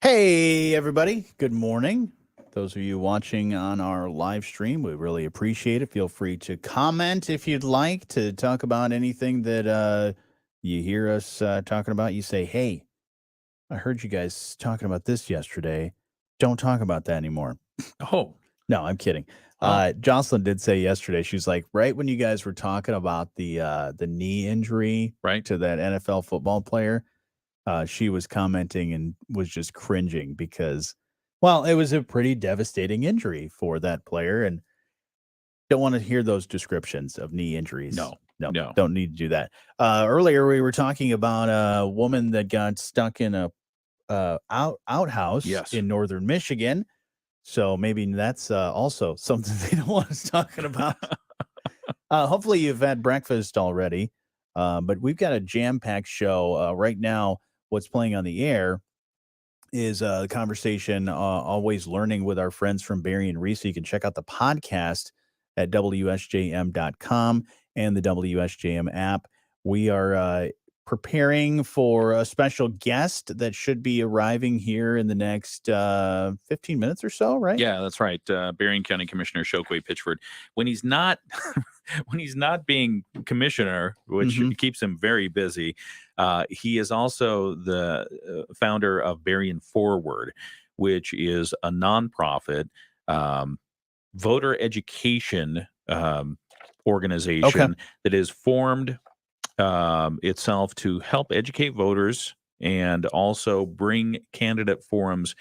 Hey, everybody. Good morning. Those of you watching on our live stream, we really appreciate it. Feel free to comment if you'd like to talk about anything that you hear us talking about. You say, hey, I heard you guys talking about this yesterday. Don't talk about that anymore. Oh, No, I'm kidding. oh, Jocelyn did say yesterday, she's like, right when you guys were talking about the knee injury right. to that NFL football player, she was commenting and was just cringing because, well, it was a pretty devastating injury for that player, and don't want to hear those descriptions of knee injuries. No, No, no. don't need to do that. Earlier, we were talking about a woman that got stuck in a outhouse Yes. in northern Michigan. So maybe that's also something they don't want us talking about. Hopefully, you've had breakfast already. But we've got a jam-packed show right now. What's playing on the air is the conversation, always learning with our friends from Barry and Reese. You can check out the podcast at WSJM.com and the WSJM app. We are preparing for a special guest that should be arriving here in the next 15 minutes or so, right? Yeah, that's right. Berrien County Commissioner Shokwe Pitchford, when he's not when he's not being commissioner, which Mhm. keeps him very busy, he is also the founder of Berrien Forward, which is a nonprofit um, voter education Okay. organization that is formed itself to help educate voters and also bring candidate forums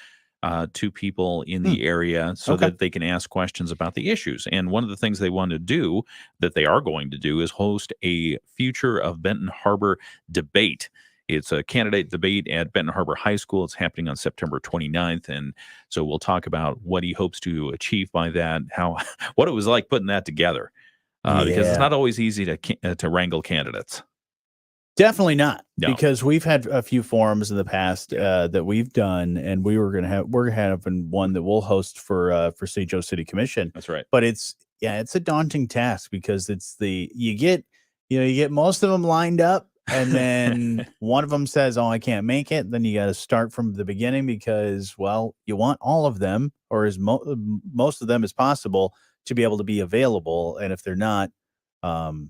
to people in Hmm. the area so Okay. that they can ask questions about the issues. And one of the things they want to do, that they are going to do, is host a Future of Benton Harbor debate. It's a candidate debate at Benton Harbor High School. It's happening on September 29th. And so we'll talk about what he hopes to achieve by that, how what it was like putting that together. Because it's Yeah. not always easy to wrangle candidates. Definitely not, No. because we've had a few forums in the past Yeah. that we've done, and we're having one that we'll host for St. Joe City Commission. That's right. But it's a daunting task because you get most of them lined up, and then one of them says, "Oh, I can't make it." Then you got to start from the beginning because, well, you want all of them or most of them as possible to be able to be available, and if they're not, um,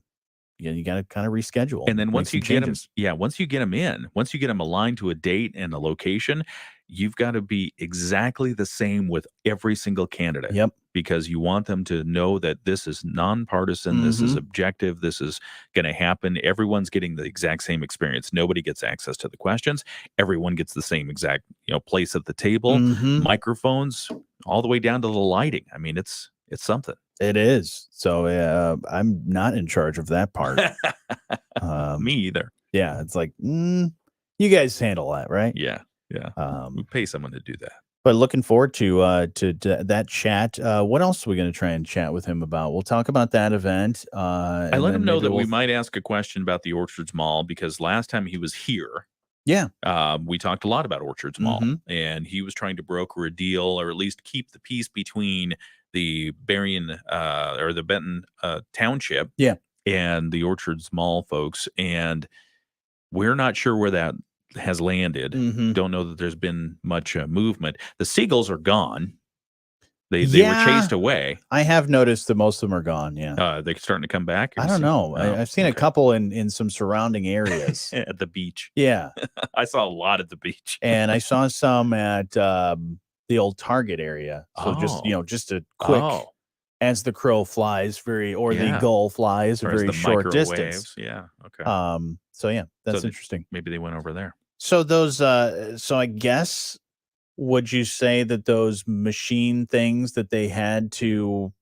you got to kind of reschedule, And then make once some you get them, changes. yeah, once you get them in, once you get them aligned to a date and a location, you've got to be exactly the same with every single candidate Yep. because you want them to know that this is nonpartisan, this is Mhm. objective, this is going to happen. Everyone's getting the exact same experience. Nobody gets access to the questions. Everyone gets the same exact, place at the table, Mhm. microphones, all the way down to the lighting. I mean, it's something. It is. So, I'm not in charge of that part. Me Um, either. yeah, it's like, you guys handle that, right? Yeah, yeah. We Um, pay someone to do that. but looking forward to that chat. What else are we gonna try and chat with him about? We'll talk about that event, I and let him then know maybe that we we'll might ask a question about the Orchards Mall because last time he was here, Yeah. we talked a lot about Orchards Mall, Mhm. and he was trying to broker a deal or at least keep the peace between the Berrien or the Benton Township Yeah. and the Orchards Mall folks. And we're not sure where that has landed. Mhm. Don't know that there's been much movement. The seagulls are gone. They were Yeah. chased away. I have noticed that most of them are gone, yeah. They're starting to come back. Have I you don't seen? know. Oh, I've seen a okay. couple in some surrounding areas. At the beach. Yeah. I saw a lot at the beach. And I saw some at, the old Target area. So just, Oh. just a quick Oh, as the crow flies or the yeah. gull flies a Or as very the short distance. microwaves. Yeah, okay. So yeah, So that's that interesting. maybe they went over there. So so I guess, would you say that those machine things that they had to,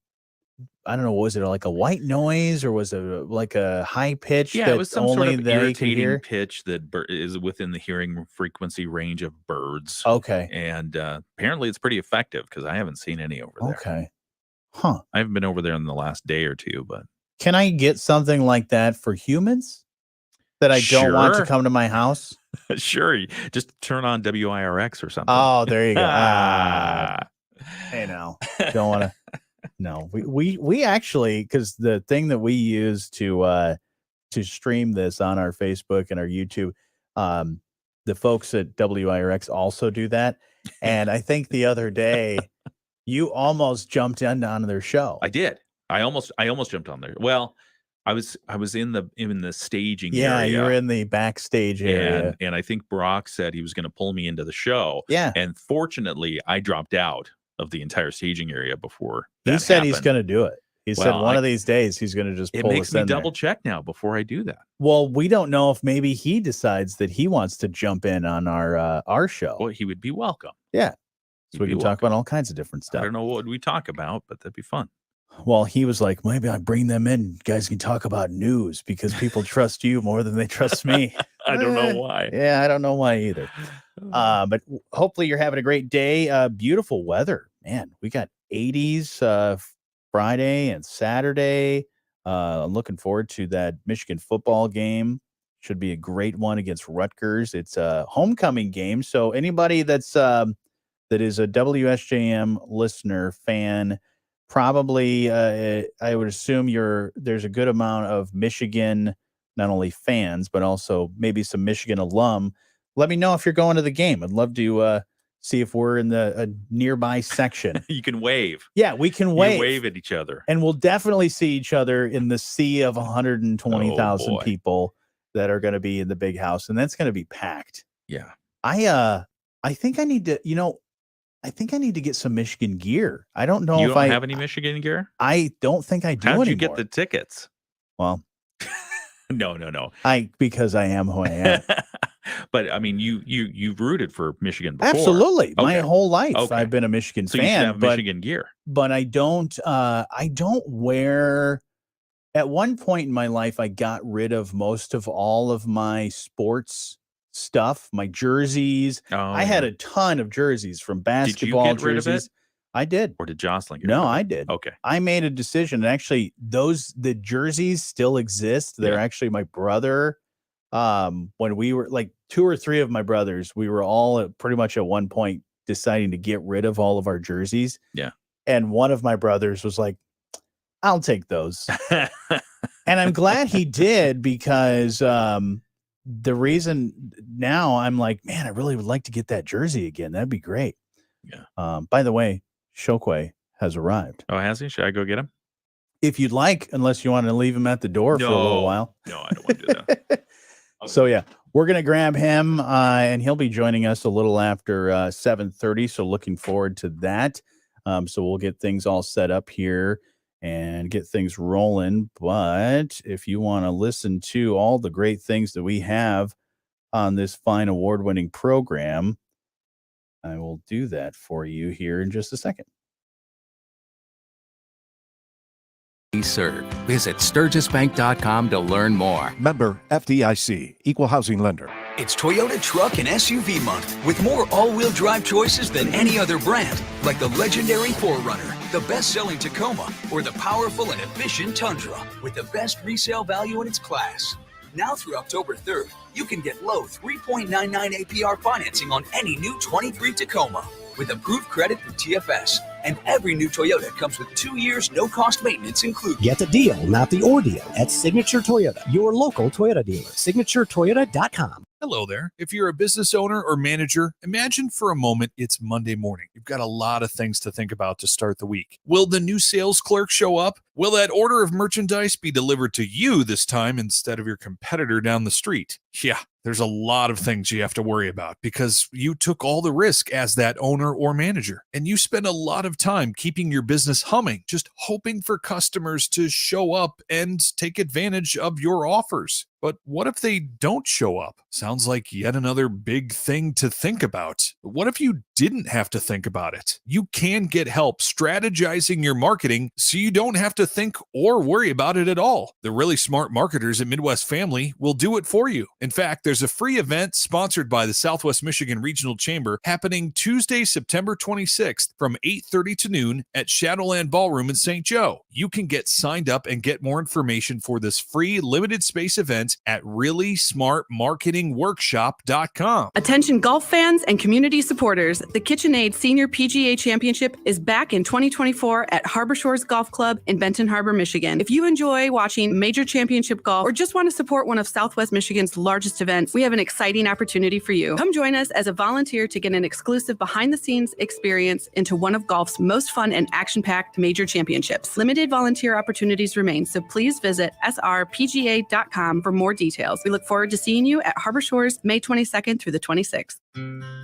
I don't know, was it like a white noise or was it like a high pitch Yeah, it that was some sort only of they could irritating hear? pitch that is within the hearing frequency range of birds, Okay. and, apparently it's pretty effective because I haven't seen any over there. Okay. Huh. I haven't been over there in the last day or 2, but Can I get something like that for humans that I don't want to sure. come to my house? Sure, you just turn on WIRX or something. Oh, there you go. Ah. Hey now. Don't wanna No. We actually, because the thing that we use to stream this on our Facebook and our YouTube, um, the folks at WIRX also do that. And I think the other day you almost jumped on their show. I did. I almost jumped on there. Well, I was in the staging Yeah, area. you were in the backstage area. And I think Brock said he was going to pull me into the show. Yeah. And fortunately, I dropped out of the entire staging area before He that said happened. he's going to do it. He said one of these days he's going to just pull us in. It makes me double check now before I do that. Well, we don't know if maybe he decides that he wants to jump in on our show. Well, he would be welcome. Yeah. So we can talk about all kinds of different stuff. I don't know what we talk about, but that'd be fun. Well, he was like, maybe I bring them in. You guys can talk about news because people trust you more than they trust me. I don't know why. Yeah, I don't know why either. But hopefully you're having a great day. Beautiful weather. Man, we got 80s Friday and Saturday. I'm looking forward to that Michigan football game. Should be a great one against Rutgers. It's a homecoming game. So anybody that is a WSJM listener, fan, probably I would assume there's a good amount of Michigan, not only fans, but also maybe some Michigan alum. Let me know if you're going to the game. I'd love to see if we're in the nearby section. You can wave. Yeah, we can wave. You wave at each other. And we'll definitely see each other in the sea of 120,000 people that are going to be in the big house. And that's going to be packed. Yeah. I think I need to, I think I need to get some Michigan gear. I don't know if I have any Michigan gear. I don't think I do. How'd you anymore. get the tickets? Well, no. Because I am who I am. But I mean, you've rooted for Michigan before. Absolutely, my whole life I've been a Michigan fan. You should have Michigan gear, but I don't. I don't wear. At one point in my life, I got rid of most of all of my sports stuff, my jerseys. I had a ton of jerseys from basketball. Did you get rid jerseys. of it? I did. Or did Jocelyn get No, rid of it? I did. Okay. I made a decision. And actually, the jerseys still exist. They're actually my brother. When we were like 2 or 3 of my brothers, we were all pretty much at one point deciding to get rid of all of our jerseys. Yeah. And one of my brothers was like, I'll take those. And I'm glad he did because the reason now I'm like, man, I really would like to get that jersey again. That'd be great. Yeah. By the way, Shokwe has arrived. Oh, has he? Should I go get him? If you'd like, unless you want to leave him at the door for a little while. No, I don't want to do that. Okay. So yeah, we're going to grab him and he'll be joining us a little after 7:30. So looking forward to that. So we'll get things all set up here and get things rolling. But if you want to listen to all the great things that we have on this fine award-winning program, I will do that for you here in just a second. Serve. Visit SturgisBank.com to learn more. Member FDIC, Equal Housing Lender. It's Toyota Truck and SUV Month with more all-wheel drive choices than any other brand, like the legendary 4Runner, the best-selling Tacoma, or the powerful and efficient Tundra, with the best resale value in its class. Now through October 3rd, you can get low 3.99 APR financing on any new 23 Tacoma with approved credit through TFS. And every new Toyota comes with 2 years no-cost maintenance included. Get the deal, not the ordeal, at Signature Toyota, your local Toyota dealer. SignatureToyota.com. Hello there. If you're a business owner or manager, imagine for a moment it's Monday morning. You've got a lot of things to think about to start the week. Will the new sales clerk show up? Will that order of merchandise be delivered to you this time instead of your competitor down the street? Yeah, there's a lot of things you have to worry about because you took all the risk as that owner or manager. And you spend a lot of time keeping your business humming, just hoping for customers to show up and take advantage of your offers. But what if they don't show up? Sounds like yet another big thing to think about. What if you didn't have to think about it? You can get help strategizing your marketing so you don't have to think or worry about it at all. The really smart marketers at Midwest Family will do it for you. In fact, there's a free event sponsored by the Southwest Michigan Regional Chamber happening Tuesday, September 26th from 8:30 to noon at Shadowland Ballroom in St. Joe. You can get signed up and get more information for this free limited space event at ReallySmartMarketingWorkshop.com. Attention golf fans and community supporters, the KitchenAid Senior PGA Championship is back in 2024 at Harbor Shores Golf Club in Benton Harbor, Michigan. If you enjoy watching major championship golf or just want to support one of Southwest Michigan's largest events, event, we have an exciting opportunity for you. Come join us as a volunteer to get an exclusive behind-the-scenes experience into one of golf's most fun and action-packed major championships. Limited volunteer opportunities remain, so please visit srpga.com for more details. We look forward to seeing you at Harbor Shores May 22nd through the 26th.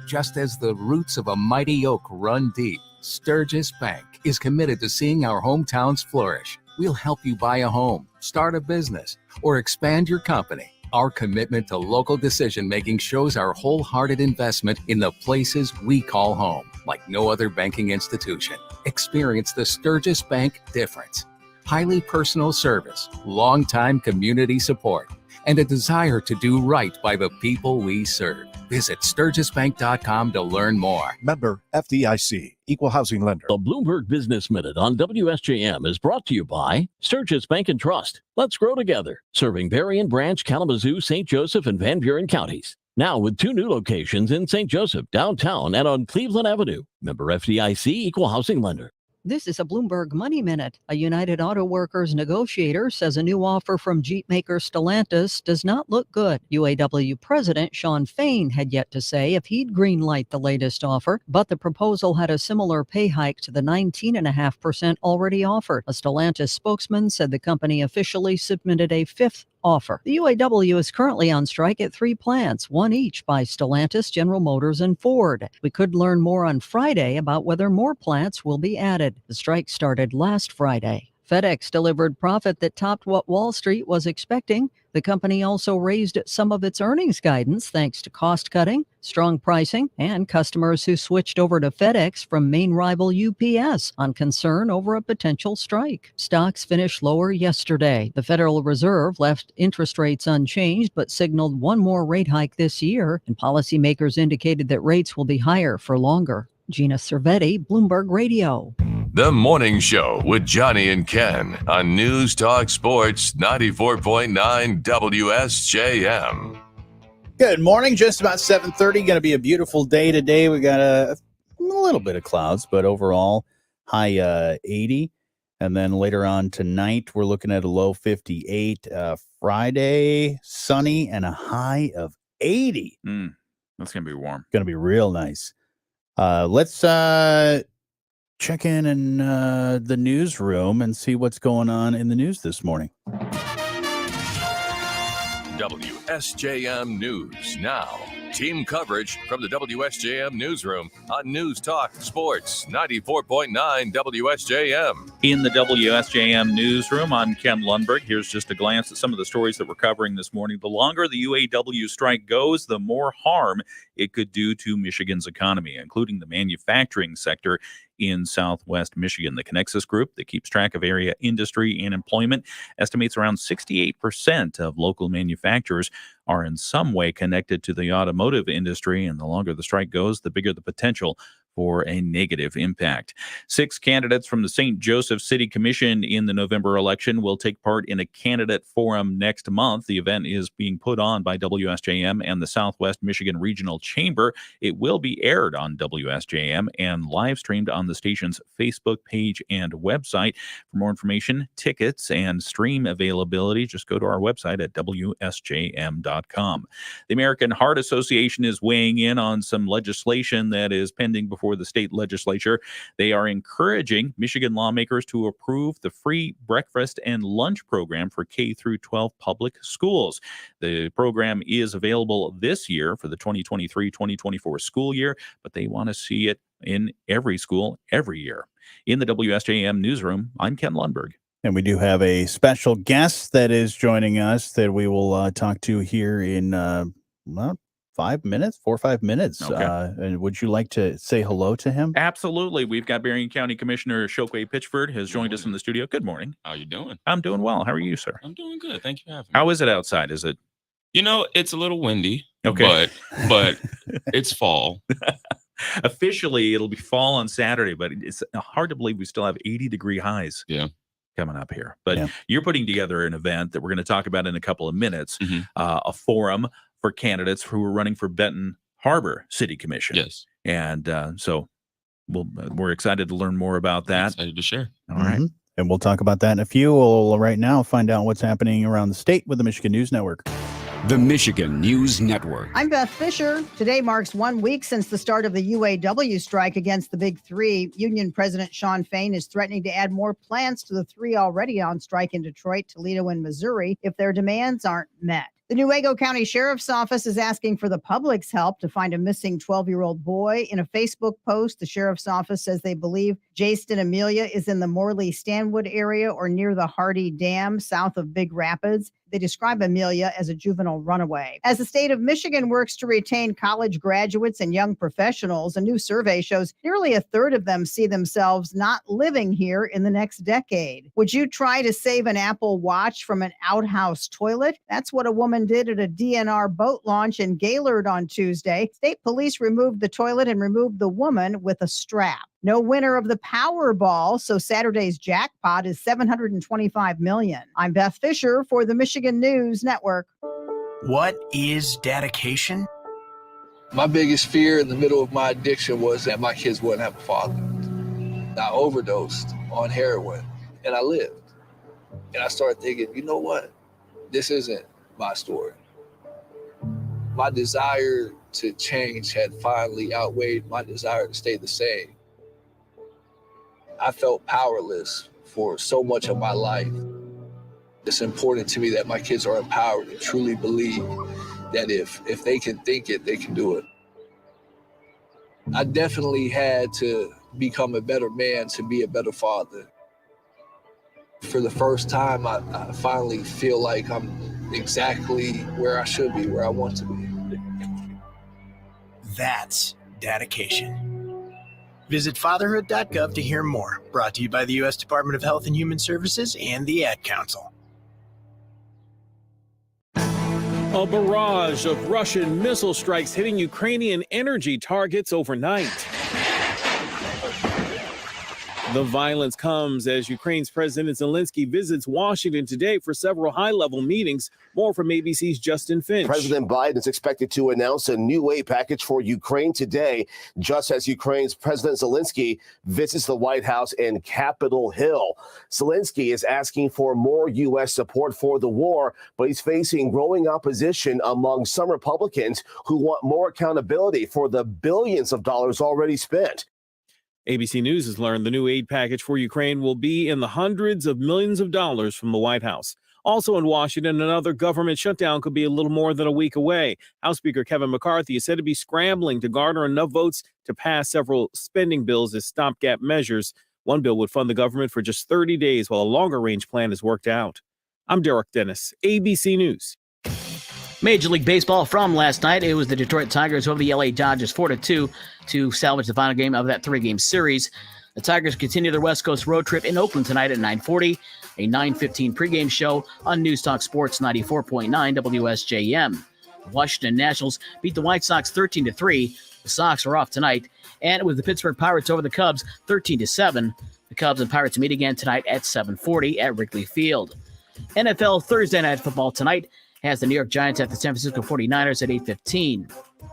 Just as the roots of a mighty oak run deep, Sturgis Bank is committed to seeing our hometowns flourish. We'll help you buy a home, start a business, or expand your company. Our commitment to local decision-making shows our wholehearted investment in the places we call home, like no other banking institution. Experience the Sturgis Bank difference. Highly personal service, long-time community support, and a desire to do right by the people we serve. Visit SturgisBank.com to learn more. Member FDIC, Equal Housing Lender. The Bloomberg Business Minute on WSJM is brought to you by Sturgis Bank and Trust. Let's grow together. Serving Berrien Branch, Kalamazoo, St. Joseph, and Van Buren counties. Now with 2 new locations in St. Joseph, downtown, and on Cleveland Avenue. Member FDIC, Equal Housing Lender. This is a Bloomberg Money Minute. A United Auto Workers negotiator says a new offer from Jeep maker Stellantis does not look good. UAW President Shawn Fain had yet to say if he'd greenlight the latest offer, but the proposal had a similar pay hike to the 19.5% already offered. A Stellantis spokesman said the company officially submitted a 5th offer. The UAW is currently on strike at 3 plants, one each by Stellantis, General Motors, and Ford. We could learn more on Friday about whether more plants will be added. The strike started last Friday. FedEx delivered profit that topped what Wall Street was expecting. The company also raised some of its earnings guidance thanks to cost cutting, strong pricing, and customers who switched over to FedEx from main rival UPS on concern over a potential strike. Stocks finished lower yesterday. The Federal Reserve left interest rates unchanged but signaled one more rate hike this year, and policymakers indicated that rates will be higher for longer. Gina Cervetti, Bloomberg Radio. The Morning Show with Jonny and Ken on News Talk Sports 94.9 WSJM. Good morning. Just about 7:30. Going to be a beautiful day today. We got a little bit of clouds, but overall high 80. And then later on tonight, we're looking at a low 58. Friday, sunny and a high of 80. That's going to be warm. Going to be real nice. Let's check in the newsroom and see what's going on in the news this morning. WSJM News Now. Team coverage from the WSJM Newsroom on News Talk Sports 94.9 WSJM. In the WSJM Newsroom, I'm Ken Lundberg. Here's just a glance at some of the stories that we're covering this morning. The longer the UAW strike goes, the more harm it could do to Michigan's economy, including the manufacturing sector in Southwest Michigan. The Connexus Group, that keeps track of area industry and employment, estimates around 68% of local manufacturers are in some way connected to the automotive industry, and the longer the strike goes, the bigger the potential for a negative impact. 6 candidates from the St. Joseph City Commission in the November election will take part in a candidate forum next month. The event is being put on by WSJM and the Southwest Michigan Regional Chamber. It will be aired on WSJM and live streamed on the station's Facebook page and website. For more information, tickets, and stream availability, just go to our website at WSJM.com. The American Heart Association is weighing in on some legislation that is pending before the state legislature. They are encouraging Michigan lawmakers to approve the free breakfast and lunch program for K through 12 public schools. The program is available this year for the 2023-2024 school year, but they want to see it in every school every year. In the WSJM Newsroom, I'm Ken Lundberg. And we do have a special guest that is joining us that we will talk to here in 4 or 5 minutes. Okay. And would you like to say hello to him? Absolutely. We've got Berrien County Commissioner Chokwe Pitchford has joined us in the studio. Good morning. How you doing? I'm doing well. How are you, sir? I'm doing good. Thank you for having me. How is it outside? Is it? You know, it's a little windy. Okay. But it's fall. Officially, it'll be fall on Saturday, but it's hard to believe we still have 80-degree highs. Yeah. Coming up here. But Yeah. You're putting together an event that we're going to talk about in a couple of minutes, Mm-hmm. a forum for candidates who are running for Benton Harbor City Commission. Yes. And so we're excited to learn more about that. Excited to share. All right. Mhm. And we'll talk about that in a few. We'll right now find out what's happening around the state with the Michigan News Network. The Michigan News Network. I'm Beth Fisher. Today marks 1 week since the start of the UAW strike against the Big Three. Union President Shawn Fain is threatening to add more plants to the three already on strike in Detroit, Toledo, and Missouri if their demands aren't met. The Newaygo County Sheriff's Office is asking for the public's help to find a missing 12-year-old boy. In a Facebook post, the Sheriff's Office says they believe Jaston Amelia is in the Morley-Stanwood area or near the Hardy Dam south of Big Rapids. They describe Amelia as a juvenile runaway. As the state of Michigan works to retain college graduates and young professionals, a new survey shows nearly a third of them see themselves not living here in the next decade. Would you try to save an Apple Watch from an outhouse toilet? That's what a woman did at a DNR boat launch in Gaylord on Tuesday. State police removed the toilet and removed the woman with a strap. No winner of the Powerball, so Saturday's jackpot is $725 million. I'm Beth Fisher for the Michigan News Network. What is dedication? My biggest fear in the middle of my addiction was that my kids wouldn't have a father. I overdosed on heroin, and I lived. And I started thinking, you know what? This isn't my story. My desire to change had finally outweighed my desire to stay the same. I felt powerless for so much of my life. It's important to me that my kids are empowered and truly believe that if they can think it, they can do it. I definitely had to become a better man to be a better father. For the first time, I finally feel like I'm exactly where I should be, where I want to be. That's dedication. Visit fatherhood.gov to hear more. Brought to you by the U.S. Department of Health and Human Services and the Ad Council. A barrage of Russian missile strikes hitting Ukrainian energy targets overnight. The violence comes as Ukraine's President Zelensky visits Washington today for several high-level meetings. More from ABC's Justin Finch. President Biden is expected to announce a new aid package for Ukraine today, just as Ukraine's President Zelensky visits the White House and Capitol Hill. Zelensky is asking for more U.S. support for the war, but he's facing growing opposition among some Republicans who want more accountability for the billions of dollars already spent. ABC News has learned the new aid package for Ukraine will be in the hundreds of millions of dollars from the White House. Also in Washington, another government shutdown could be a little more than a week away. House Speaker Kevin McCarthy is said to be scrambling to garner enough votes to pass several spending bills as stopgap measures. One bill would fund the government for just 30 days, while a longer-range plan is worked out. I'm Derek Dennis, ABC News. Major League Baseball from last night. It was the Detroit Tigers over the LA Dodgers 4-2 to salvage the final game of that three-game series. The Tigers continue their West Coast road trip in Oakland tonight at 9:40, a 9:15 pregame show on News Talk Sports 94.9 WSJM. The Washington Nationals beat the White Sox 13-3. The Sox are off tonight. And with the Pittsburgh Pirates over the Cubs 13-7. The Cubs and Pirates meet again tonight at 7:40 at Wrigley Field. NFL Thursday Night Football tonight has the New York Giants at the San Francisco 49ers at 8:15.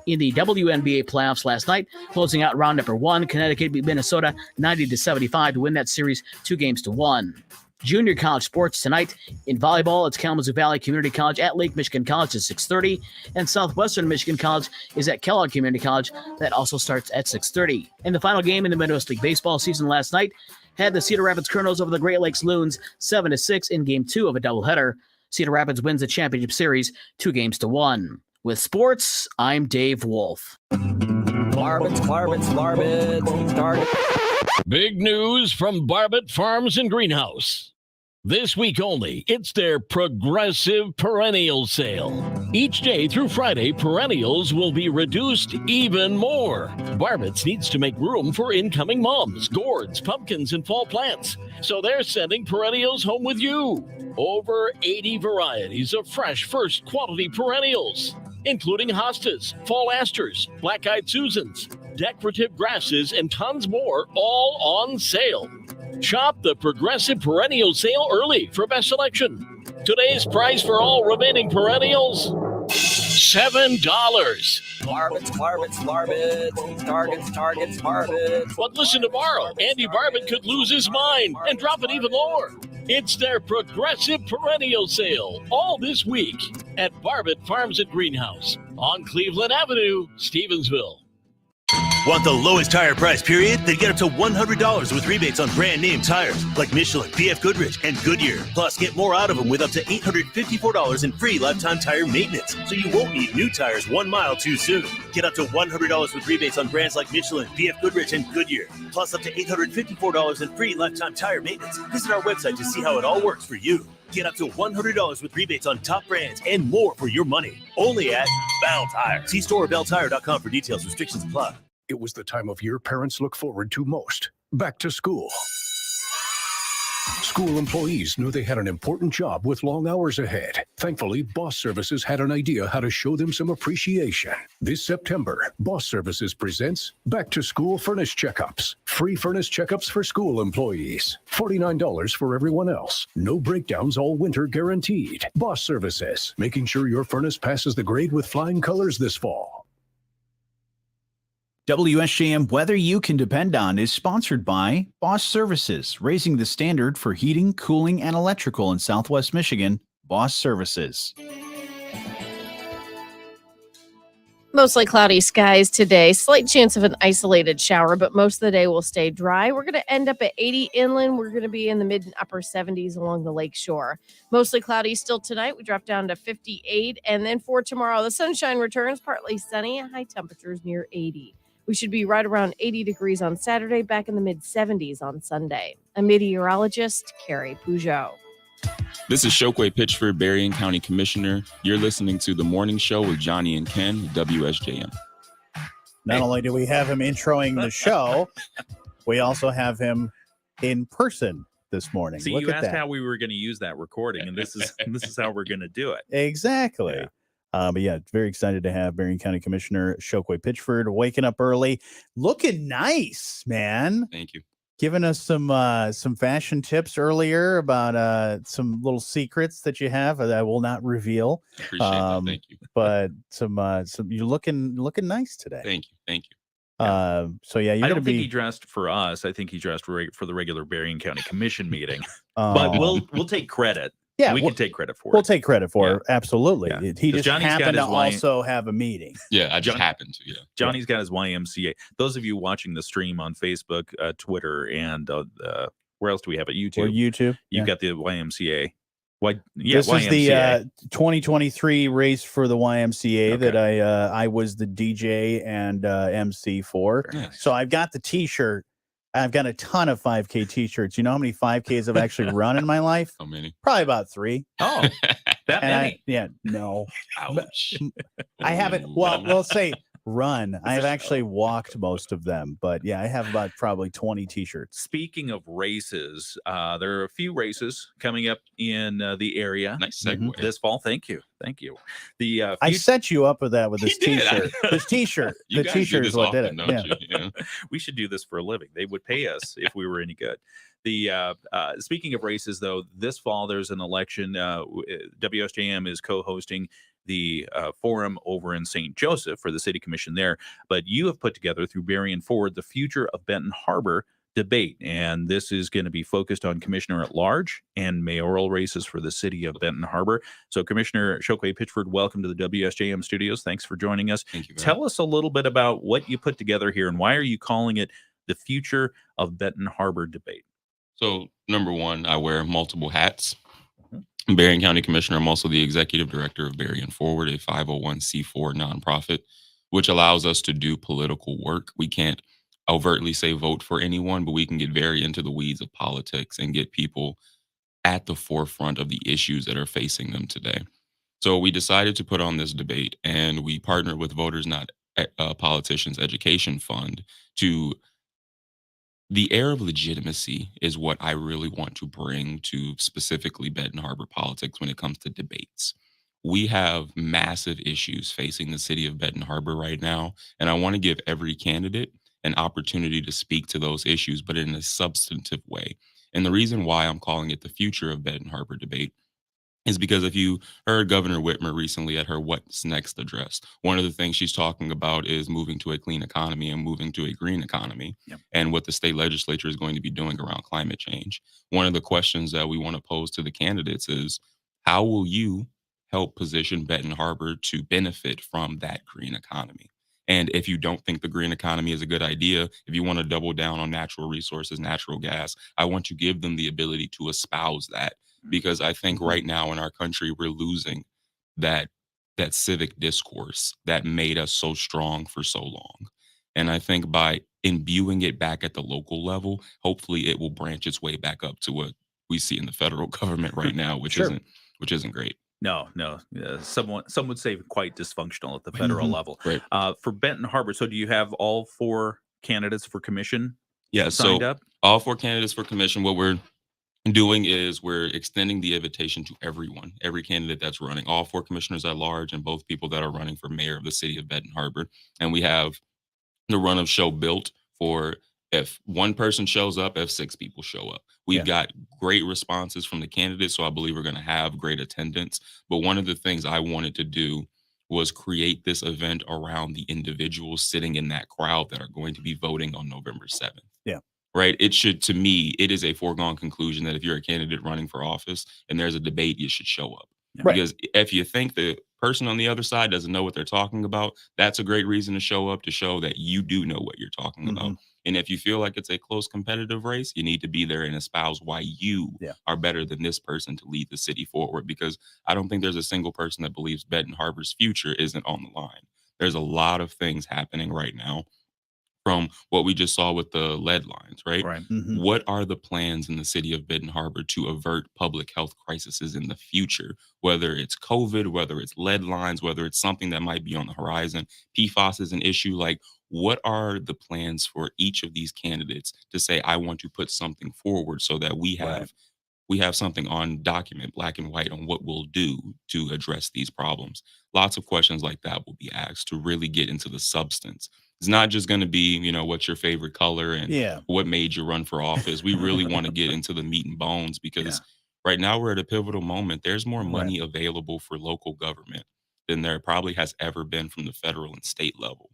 In the WNBA playoffs last night, closing out round number 1, Connecticut beat Minnesota 90-75 to win that series 2-1. Junior college sports tonight. In volleyball, it's Kalamazoo Valley Community College at Lake Michigan College at 6:30, and Southwestern Michigan College is at Kellogg Community College. That also starts at 6:30. And the final game in the Midwest League baseball season last night had the Cedar Rapids Colonels over the Great Lakes Loons 7-6 in Game 2 of a doubleheader. Cedar Rapids wins the championship series 2-1. With sports, I'm Dave Wolf. Barbets. Big news from Barbet Farms and Greenhouse. This week only, it's their Progressive Perennial Sale. Each day through Friday, perennials will be reduced even more. Barbets needs to make room for incoming mums, gourds, pumpkins, and fall plants. So they're sending perennials home with you. Over 80 varieties of fresh first quality perennials, including hostas, fall asters, black-eyed Susans, decorative grasses, and tons more, all on sale. Shop the Progressive Perennial Sale early for best selection. Today's price for all remaining perennials, $7. Targets, Barbet. But listen tomorrow, Andy Barbet could lose his mind and drop it even lower. It's their Progressive Perennial Sale all this week. at Barbet Farms and Greenhouse on Cleveland Avenue, Stevensville. Want the lowest tire price, period? Then get up to $100 with rebates on brand name tires like Michelin, BF Goodrich, and Goodyear. Plus, get more out of them with up to $854 in free lifetime tire maintenance, so you won't need new tires 1 mile too soon. Get up to $100 with rebates on brands like Michelin, BF Goodrich, and Goodyear. Plus, up to $854 in free lifetime tire maintenance. Visit our website to see how it all works for you. Get up to $100 with rebates on top brands and more for your money. Only at Bell Tire. See store or belltire.com for details. Restrictions apply. It was the time of year parents look forward to most. Back to school. School employees knew they had an important job with long hours ahead. Thankfully, Boss Services had an idea how to show them some appreciation. This September, Boss Services presents Back to School Furnace Checkups. Free furnace checkups for school employees. $49 for everyone else. No breakdowns all winter guaranteed. Boss Services, making sure your furnace passes the grade with flying colors this fall. WSJM Weather You Can Depend On is sponsored by Boss Services, raising the standard for heating, cooling, and electrical in Southwest Michigan. Boss Services. Mostly cloudy skies today. Slight chance of an isolated shower, but most of the day will stay dry. We're going to end up at 80 inland. We're going to be in the mid and upper 70s along the lake shore. Mostly cloudy still tonight. We drop down to 58. And then for tomorrow, the sunshine returns, partly sunny, high temperatures near 80. We should be right around 80 degrees on Saturday, back in the mid 70s on Sunday. I'm meteorologist Carrie Peugeot. This is Chokwe Pitchford, Berrien County Commissioner. You're listening to The Morning Show with Jonny and Ken, WSJM. Not only do we have him introing the show, we also have him in person this morning. See, Look you at asked that. how we were going to use that recording, and this is how we're going to do it. Exactly. Yeah. But yeah, very excited to have Berrien County Commissioner Chokwe Pitchford waking up early, looking nice, man. Thank you. Giving us some fashion tips earlier about some little secrets that you have that I will not reveal. Appreciate that. Thank you. But some you're looking nice today. Thank you. Thank you. So yeah, you're I gonna don't think be. he dressed for us. I think he dressed for the regular Berrien County Commission meeting. But we'll take credit. Yeah, we can take credit for it. We'll take credit for it. Absolutely. Yeah. He 'Cause just Johnny's got happened to his wife- also have a meeting. Yeah, I just happened to. Yeah. Johnny's got his YMCA. Those of you watching the stream on Facebook, Twitter, and where else do we have it? YouTube. Or YouTube. You've got the YMCA. This YMCA. is the 2023 race for the YMCA that I was the DJ and MC for. Nice. So I've got the T-shirt. I've got a ton of 5K T-shirts. You know how many 5Ks I've actually run in my life? How many? Probably about 3. Oh, that many? No. Ouch. I haven't. Well, we'll say run. I have actually walked most of them, but yeah, I have about probably 20 T-shirts. Speaking of races, there are a few races coming up in the area. Nice segue. This fall. Thank you. The I set you up with that with this did. T-shirt. This T-shirt. You The guys do T-shirt is this what often, did it. don't Yeah. you? Yeah. we should do this for a living. They would pay us if we were any good. The speaking of races, though, this fall there's an election. WSJM is co-hosting the forum over in St. Joseph for the city commission there. But you have put together through Berrien Forward the Future of Benton Harbor debate, and this is going to be focused on commissioner at large and mayoral races for the city of Benton Harbor. So Commissioner Chokwe Pitchford, welcome to the WSJM studios. Thanks for joining us. Thank you. Tell us a little bit about what you put together here and why are you calling it the Future of Benton Harbor debate? So, number one, I wear multiple hats. Berrien County Commissioner. I'm also the executive director of Berrien Forward, a 501c4 nonprofit, which allows us to do political work. We can't overtly say vote for anyone, but we can get very into the weeds of politics and get people at the forefront of the issues that are facing them today. So we decided to put on this debate, and we partnered with Voters Not Politicians Education Fund to the air of legitimacy is what I really want to bring to specifically Benton Harbor politics when it comes to debates. We have massive issues facing the city of Benton Harbor right now, and I want to give every candidate an opportunity to speak to those issues, but in a substantive way. And the reason why I'm calling it the Future of Benton Harbor debate is because if you heard Governor Whitmer recently at her What's Next address, one of the things she's talking about is moving to a clean economy and moving to a green economy, and what the state legislature is going to be doing around climate change. One of the questions that we want to pose to the candidates is, how will you help position Benton Harbor to benefit from that green economy. And if you don't think the green economy is a good idea, if you want to double down on natural resources, natural gas, I want to give them the ability to espouse that, because I think right now in our country, we're losing that civic discourse that made us so strong for so long. And I think by imbuing it back at the local level, hopefully it will branch its way back up to what we see in the federal government right now, which Sure. isn't great. No. Some would say quite dysfunctional at the federal level. Right. For Benton Harbor, so do you have all 4 candidates for commission Yeah. signed So up? all 4 candidates for commission, what we're doing is we're extending the invitation to everyone, every candidate that's running, all 4 commissioners at large, and both people that are running for mayor of the city of Benton Harbor. And we have the run of show built for if one person shows up, if 6 people show up. We've got great responses from the candidates, so I believe we're going to have great attendance. But one of the things I wanted to do was create this event around the individuals sitting in that crowd that are going to be voting on November 7th. Yeah. Right. It should, to me, it is a foregone conclusion that if you're a candidate running for office and there's a debate, you should show up. Right. Because if you think the person on the other side doesn't know what they're talking about, that's a great reason to show up, to show that you do know what you're talking about. And if you feel like it's a close competitive race, you need to be there and espouse why you are better than this person to lead the city forward. Because I don't think there's a single person that believes Benton Harbor's future isn't on the line. There's a lot of things happening right now, from what we just saw with the lead lines, right? Right. What are the plans in the city of Benton Harbor to avert public health crises in the future? Whether it's COVID, whether it's lead lines, whether it's something that might be on the horizon, PFAS is an issue. Like, what are the plans for each of these candidates to say, I want to put something forward so that we have something on document, black and white, on what we'll do to address these problems? Lots of questions like that will be asked to really get into the substance. It's not just going to be, what's your favorite color and what made you run for office. We really want to get into the meat and bones, because right now we're at a pivotal moment. There's more money available for local government than there probably has ever been from the federal and state level.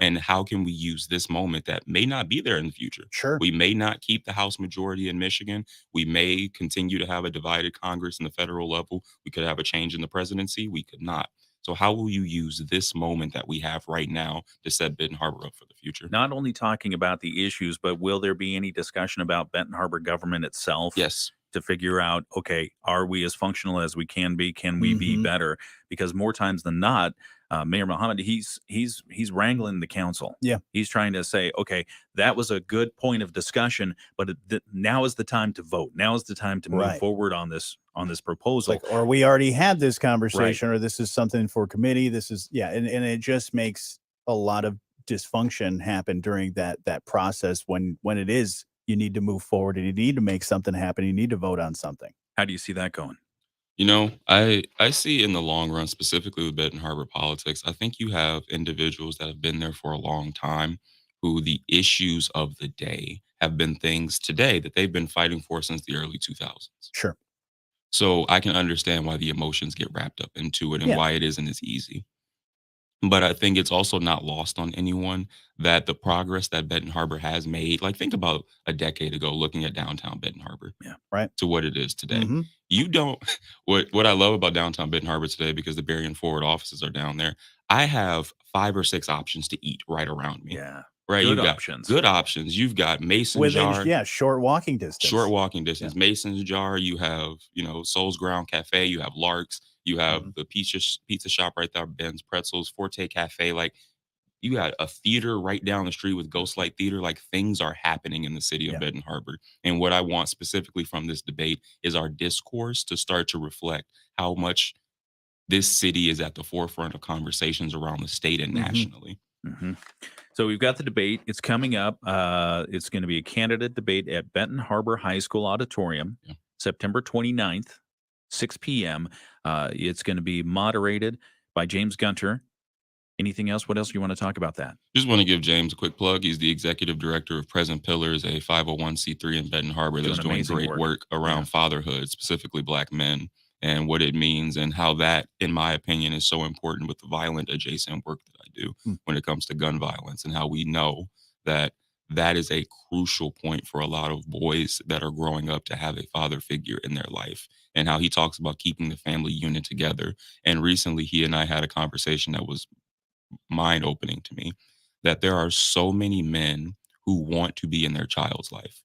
And how can we use this moment that may not be there in the future? Sure. We may not keep the House majority in Michigan. We may continue to have a divided Congress in the federal level. We could have a change in the presidency. We could not. So how will you use this moment that we have right now to set Benton Harbor up for the future? Not only talking about the issues, but will there be any discussion about Benton Harbor government itself? Yes. To figure out, okay, are we as functional as we can be? Can we be better? Because more times than not, Mayor Mohammed, he's wrangling the council. Yeah. He's trying to say, okay, that was a good point of discussion, but now is the time to vote. Now is the time to move forward on this proposal. Like, or we already had this conversation, or this is something for committee. This is and it just makes a lot of dysfunction happen during that process when it is you need to move forward and you need to make something happen. You need to vote on something. How do you see that going? I see in the long run, specifically with Benton Harbor politics, I think you have individuals that have been there for a long time who the issues of the day have been things today that they've been fighting for since the early 2000s. Sure. So I can understand why the emotions get wrapped up into it and why it isn't as easy. But I think it's also not lost on anyone that the progress that Benton Harbor has made, like think about a decade ago, looking at downtown Benton Harbor, right, to what it is today. You don't, what I love about downtown Benton Harbor today, because the Berrien Forward offices are down there, I have 5 or 6 options to eat right around me. Yeah. Right. Good You've got options. good options. You've got Mason Within, Jar. short walking distance. Short walking distance. Mason's Jar. You have, Soul's Ground Cafe. You have Lark's. You have the pizza shop right there, Ben's Pretzels, Forte Cafe. Like, you got a theater right down the street with Ghostlight Theater. Like, things are happening in the city of Benton Harbor. And what I want specifically from this debate is our discourse to start to reflect how much this city is at the forefront of conversations around the state and nationally. So we've got the debate. It's coming up. It's going to be a candidate debate at Benton Harbor High School Auditorium, September 29th, 6 p.m. It's going to be moderated by James Gunter. Anything else? What else do you want to talk about that? Just want to give James a quick plug. He's the executive director of Present Pillars, a 501c3 in Benton Harbor that's doing great work around fatherhood, specifically Black men, and what it means, and how that, in my opinion, is so important with the violent adjacent work that I do when it comes to gun violence, and how we know that that is a crucial point for a lot of boys that are growing up to have a father figure in their life, and how he talks about keeping the family unit together. And recently, he and I had a conversation that was mind opening to me, that there are so many men who want to be in their child's life,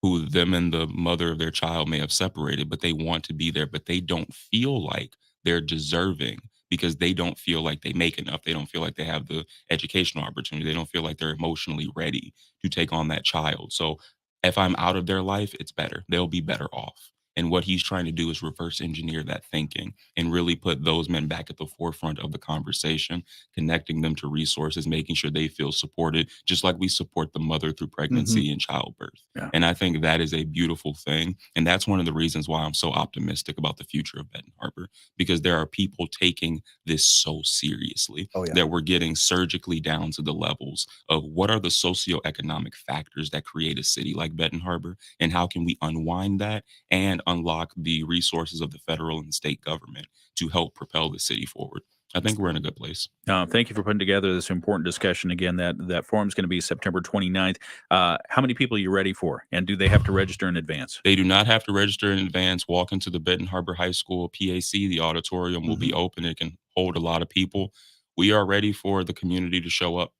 who them and the mother of their child may have separated, but they want to be there, but they don't feel like they're deserving because they don't feel like they make enough. They don't feel like they have the educational opportunity. They don't feel like they're emotionally ready to take on that child. So if I'm out of their life, it's better. They'll be better off. And what he's trying to do is reverse engineer that thinking and really put those men back at the forefront of the conversation, connecting them to resources, making sure they feel supported, just like we support the mother through pregnancy and childbirth. Yeah. And I think that is a beautiful thing. And that's one of the reasons why I'm so optimistic about the future of Benton Harbor, because there are people taking this so seriously that we're getting surgically down to the levels of what are the socioeconomic factors that create a city like Benton Harbor, and how can we unwind that and unlock the resources of the federal and state government to help propel the city forward. I think we're in a good place. Thank you for putting together this important discussion. Again, that forum is going to be September 29th. How many people are you ready for? And do they have to register in advance? They do not have to register in advance. Walk into the Benton Harbor High School PAC. The auditorium will be open. It can hold a lot of people. We are ready for the community to show up.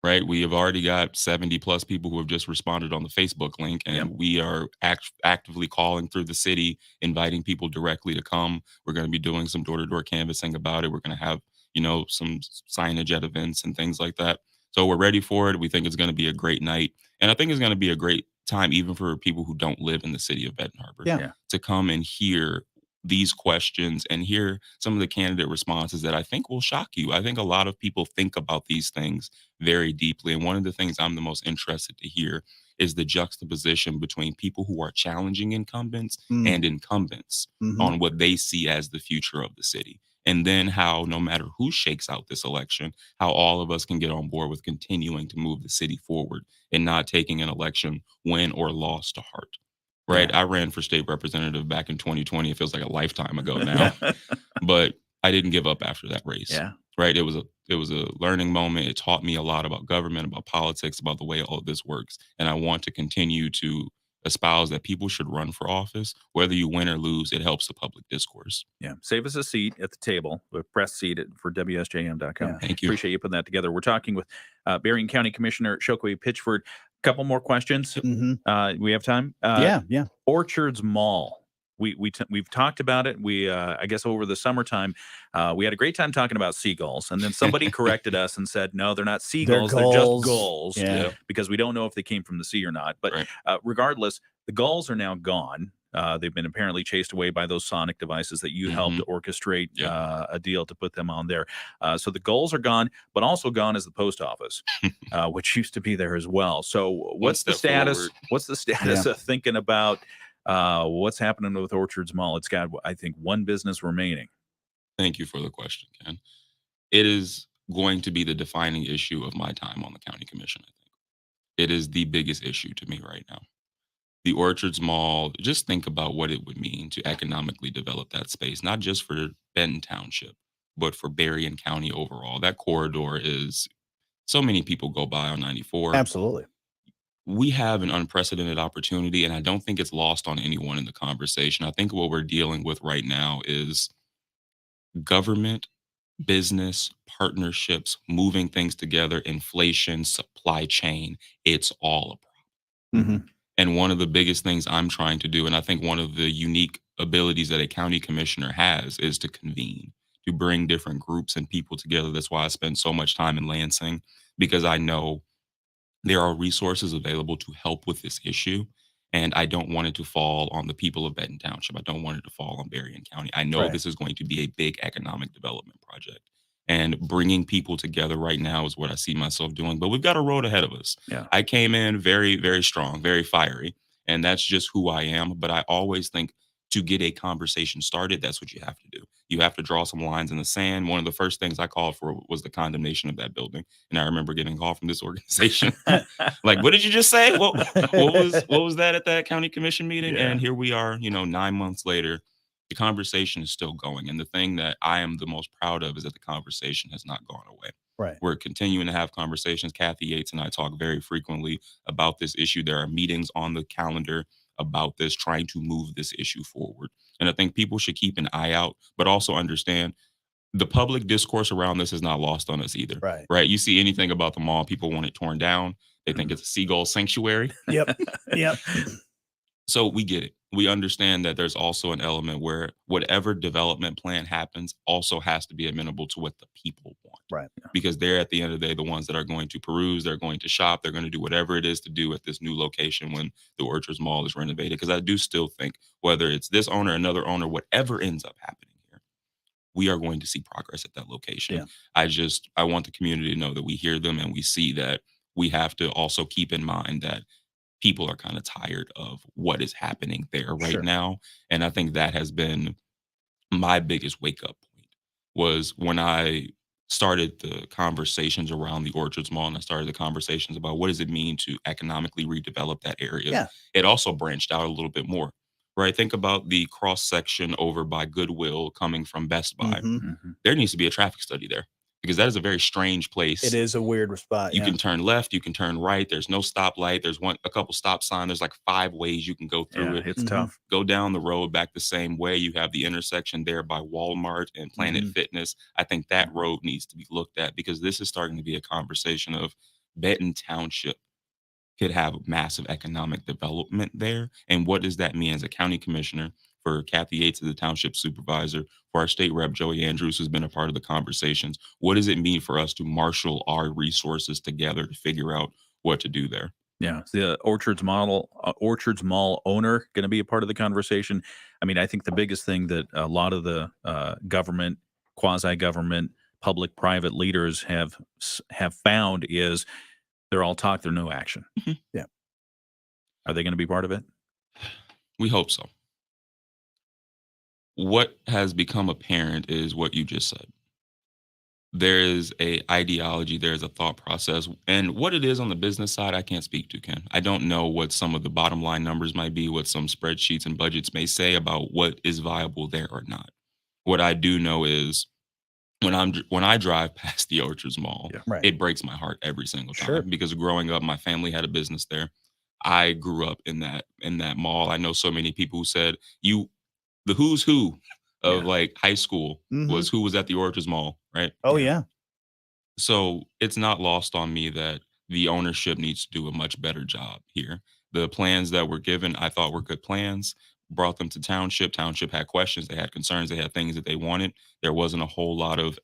Right. We have already got 70 plus people who have just responded on the Facebook link, and we are actively calling through the city, inviting people directly to come. We're going to be doing some door-to-door canvassing about it. We're going to have, some signage at events and things like that. So we're ready for it. We think it's going to be a great night. And I think it's going to be a great time, even for people who don't live in the city of Benton Harbor, to come and hear these questions and hear some of the candidate responses that I think will shock you. I think a lot of people think about these things very deeply. And one of the things I'm the most interested to hear is the juxtaposition between people who are challenging incumbents and incumbents on what they see as the future of the city. And then how, no matter who shakes out this election, how all of us can get on board with continuing to move the city forward and not taking an election win or loss to heart. Right. I ran for state representative back in 2020. It feels like a lifetime ago now, but I didn't give up after that race. Yeah. Right. It was a learning moment. It taught me a lot about government, about politics, about the way all of this works. And I want to continue to espouse that people should run for office. Whether you win or lose, it helps the public discourse. Yeah. Save us a seat at the table. Press seat for WSJM.com. Yeah. Thank you. Appreciate you putting that together. We're talking with Berrien County Commissioner Chokwe Pitchford. Couple more questions. We have time. Yeah. Orchards Mall. We've talked about it. We I guess over the summertime, we had a great time talking about seagulls, and then somebody corrected us and said, no, they're not seagulls. They're just gulls. Yeah. Because we don't know if they came from the sea or not. But regardless, the gulls are now gone. They've been apparently chased away by those sonic devices that you helped orchestrate a deal to put them on there. So the gulls are gone, but also gone is the post office, which used to be there as well. So what's the status? Forward. What's the status of thinking about what's happening with Orchards Mall? It's got, I think, one business remaining. Thank you for the question, Ken. It is going to be the defining issue of my time on the county commission, I think. It is the biggest issue to me right now. The Orchards Mall, just think about what it would mean to economically develop that space, not just for Benton Township, but for Berrien County overall. That corridor is, so many people go by on 94. Absolutely. We have an unprecedented opportunity, and I don't think it's lost on anyone in the conversation. I think what we're dealing with right now is government, business, partnerships, moving things together, inflation, supply chain. It's all a problem. And one of the biggest things I'm trying to do, and I think one of the unique abilities that a county commissioner has, is to convene, to bring different groups and people together. That's why I spend so much time in Lansing, because I know there are resources available to help with this issue. And I don't want it to fall on the people of Benton Township. I don't want it to fall on Berrien County. I know this is going to be a big economic development project. And bringing people together right now is what I see myself doing. But we've got a road ahead of us. Yeah. I came in very, very strong, very fiery. And that's just who I am. But I always think to get a conversation started, that's what you have to do. You have to draw some lines in the sand. One of the first things I called for was the condemnation of that building. And I remember getting a call from this organization. Like, what did you just say? What was that at that county commission meeting? Yeah. And here we are, 9 months later. The conversation is still going. And the thing that I am the most proud of is that the conversation has not gone away. Right. We're continuing to have conversations. Kathy Yates and I talk very frequently about this issue. There are meetings on the calendar about this, trying to move this issue forward. And I think people should keep an eye out, but also understand the public discourse around this is not lost on us either. Right. You see anything about the mall, people want it torn down. They think it's a seagull sanctuary. Yep. Yep. So we get it. We understand that there's also an element where whatever development plan happens also has to be amenable to what the people want. Right. Because they're at the end of the day the ones that are going to peruse, they're going to shop, they're going to do whatever it is to do at this new location when the Orchards Mall is renovated. Because I do still think whether it's this owner, another owner, whatever ends up happening here, we are going to see progress at that location. Yeah. I want the community to know that we hear them and we see that we have to also keep in mind that people are kind of tired of what is happening there right now. And I think that has been my biggest wake up point was when I started the conversations around the Orchards Mall and I started the conversations about what does it mean to economically redevelop that area. Yeah. It also branched out a little bit more, right? Think about the cross section over by Goodwill coming from Best Buy. There needs to be a traffic study there because that is a very strange place. It is a weird spot. You can turn left, you can turn right. There's no stoplight. There's a couple stop signs. There's like 5 ways you can go through it. It's tough. Go down the road back the same way. You have the intersection there by Walmart and Planet Fitness. I think that road needs to be looked at because this is starting to be a conversation of Benton Township could have massive economic development there. And what does that mean as a county commissioner? For Kathy Yates as the township supervisor, for our state rep, Joey Andrews, who's been a part of the conversations. What does it mean for us to marshal our resources together to figure out what to do there? Yeah, the Orchards Mall owner going to be a part of the conversation. I mean, I think the biggest thing that a lot of the government, quasi-government, public-private leaders have found is they're all talk, they're no action. Yeah. Are they going to be part of it? We hope so. What has become apparent is what you just said. There is a ideology, there is a thought process, and what it is on the business side, I can't speak to, Ken. I don't know what some of the bottom line numbers might be, what some spreadsheets and budgets may say about what is viable there or not. What I do know is when I drive past the Orchards Mall, it breaks my heart every single time because growing up, my family had a business there. I grew up in that mall. I know so many people who said the who's who of like high school was who was at the Orchards Mall, right? Oh, yeah. So it's not lost on me that the ownership needs to do a much better job here. The plans that were given, I thought were good plans, brought them to township. Township had questions, they had concerns, they had things that they wanted. There wasn't a whole lot of,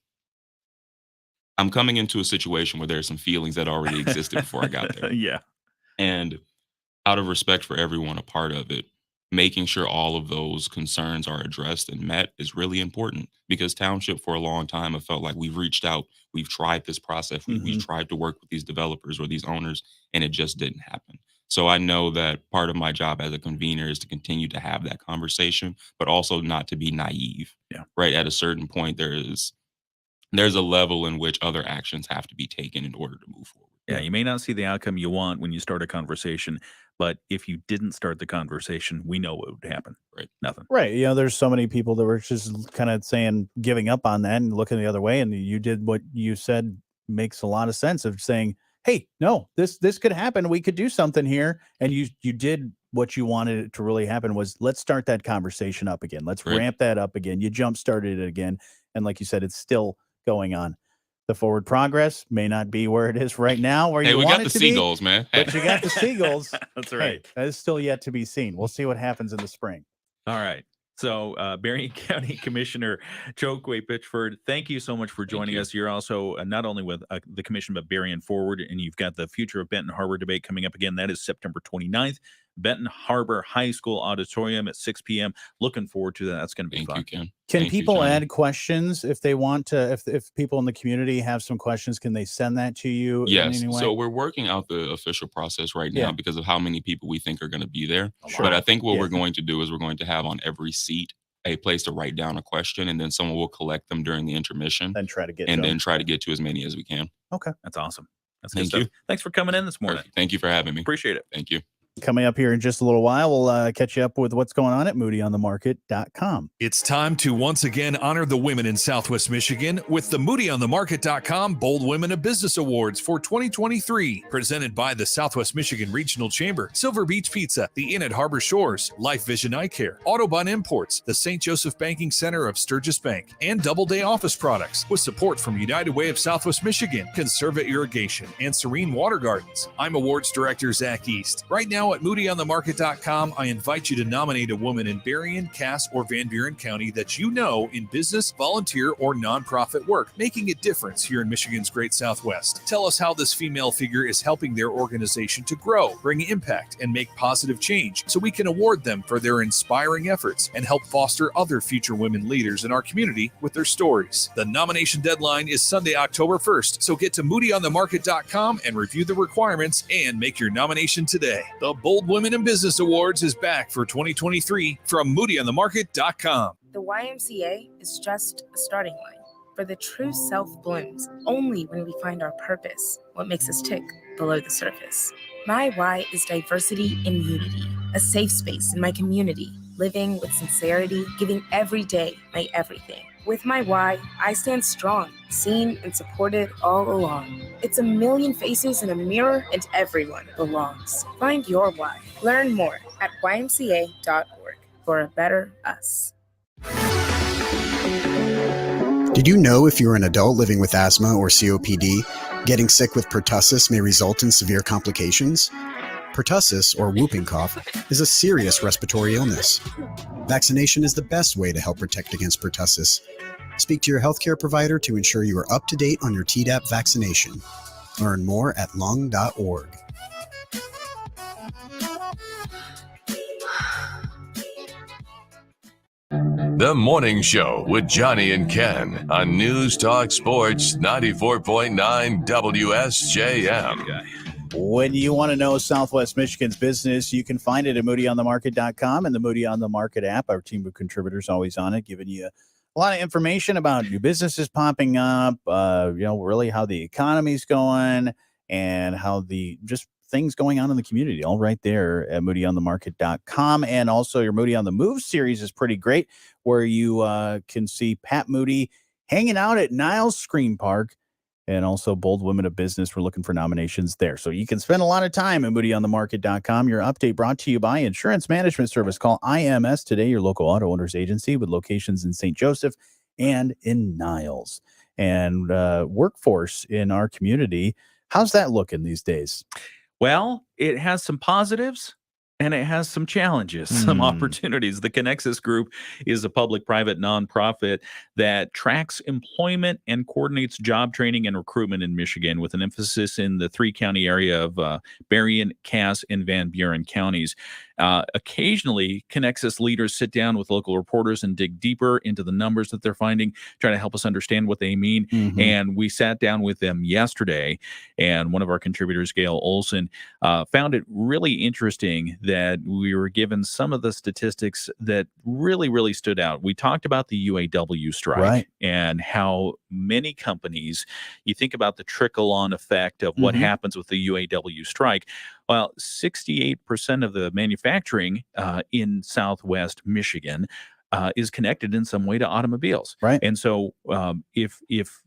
I'm coming into a situation where there's some feelings that already existed before I got there. Yeah. And out of respect for everyone a part of it, making sure all of those concerns are addressed and met is really important because township for a long time have felt like we've reached out, we've tried this process, we've tried to work with these developers or these owners, and it just didn't happen. So I know that part of my job as a convener is to continue to have that conversation, but also not to be naive. Yeah. Right. At a certain point, there's a level in which other actions have to be taken in order to move forward. Yeah, you may not see the outcome you want when you start a conversation, but if you didn't start the conversation, we know what would happen. Right. Nothing. Right. There's so many people that were just kind of saying, giving up on that and looking the other way. And you did what you said makes a lot of sense of saying, hey, no, this could happen. We could do something here. And you did what you wanted it to really happen was let's start that conversation up again. Let's ramp that up again. You jump started it again. And like you said, it's still going on. The forward progress may not be where it is right now. Where you we want got it the to seagulls, man. But you got the seagulls. That's right. Hey, that is still yet to be seen. We'll see what happens in the spring. All right. So, Berrien County Commissioner Chokwe Pitchford, thank you so much for joining us. You're also not only with the commission, but Berrien Forward, and you've got the Future of Benton Harbor debate coming up again. That is September 29th, Benton Harbor High School Auditorium at 6 p.m. Looking forward to that. That's going to be fun. You, Ken. Can people add questions if they want to? If people in the community have some questions, can they send that to you? Yes. In any way? So we're working out the official process right now because of how many people we think are going to be there. Sure. But I think what we're going to do is we're going to have on every seat a place to write down a question, and then someone will collect them during the intermission. Then try to get to as many as we can. Okay, that's awesome. That's Thank good you. stuff. Thanks for coming in this morning. Perfect. Thank you for having me. Appreciate it. Thank you. Coming up here in just a little while, we'll catch you up with what's going on at moodyonthemarket.com. It's time to once again honor the women in Southwest Michigan with the moodyonthemarket.com Bold Women of Business Awards for 2023, presented by the Southwest Michigan Regional Chamber, Silver Beach Pizza, the Inn at Harbor Shores, Life Vision Eye Care, Autobahn Imports, the St. Joseph Banking Center of Sturgis Bank, and Doubleday Office Products, with support from United Way of Southwest Michigan, Conserva Irrigation, and Serene Water Gardens. I'm Awards Director Zach East. Right now at moodyonthemarket.com, I invite you to nominate a woman in Berrien, Cass, or Van Buren County that you know in business, volunteer, or nonprofit work, making a difference here in Michigan's Great Southwest. Tell us how this female figure is helping their organization to grow, bring impact, and make positive change, so we can award them for their inspiring efforts and help foster other future women leaders in our community with their stories. The nomination deadline is Sunday, October 1st, so get to moodyonthemarket.com and review the requirements and make your nomination today. The Bold Women in Business Awards is back for 2023 from moodyonthemarket.com. The YMCA is just a starting line, for the true self blooms only when we find our purpose, what makes us tick below the surface. My why is diversity and unity, a safe space in my community, living with sincerity, giving every day my everything. With my why, I stand strong, seen and supported all along. It's a million faces in a mirror, and everyone belongs. Find your why. Learn more at ymca.org for a better us. Did you know if you're an adult living with asthma or COPD, getting sick with pertussis may result in severe complications? Pertussis, or whooping cough, is a serious respiratory illness. Vaccination is the best way to help protect against pertussis. Speak to your healthcare provider to ensure you are up to date on your Tdap vaccination. Learn more at lung.org. The Morning Show with Jonny and Ken on News Talk Sports 94.9 WSJM. When you want to know Southwest Michigan's business, you can find it at moodyonthemarket.com and the Moody on the Market app. Our team of contributors always on it, giving you a lot of information about new businesses popping up, really how the economy's going and how the just things going on in the community, all right there at moodyonthemarket.com. And also your Moody on the Move series is pretty great, where you can see Pat Moody hanging out at Niles Screen Park. And also Bold Women of Business. We're looking for nominations there. So you can spend a lot of time at moodyonthemarket.com. Your update brought to you by Insurance Management Service. Call IMS today, your local auto owners agency with locations in St. Joseph and in Niles. And workforce in our community, how's that looking these days? Well, it has some positives and it has some challenges, some opportunities. The Connexus Group is a public-private nonprofit that tracks employment and coordinates job training and recruitment in Michigan, with an emphasis in the three-county area of Berrien, Cass, and Van Buren counties. Occasionally, Connexus leaders sit down with local reporters and dig deeper into the numbers that they're finding, try to help us understand what they mean. And we sat down with them yesterday, and one of our contributors, Gail Olson, found it really interesting that we were given some of the statistics that really, really stood out. We talked about the UAW strike and how many companies, you think about the trickle-on effect of what happens with the UAW strike. Well, 68% of the manufacturing in Southwest Michigan is connected in some way to automobiles. Right. And so if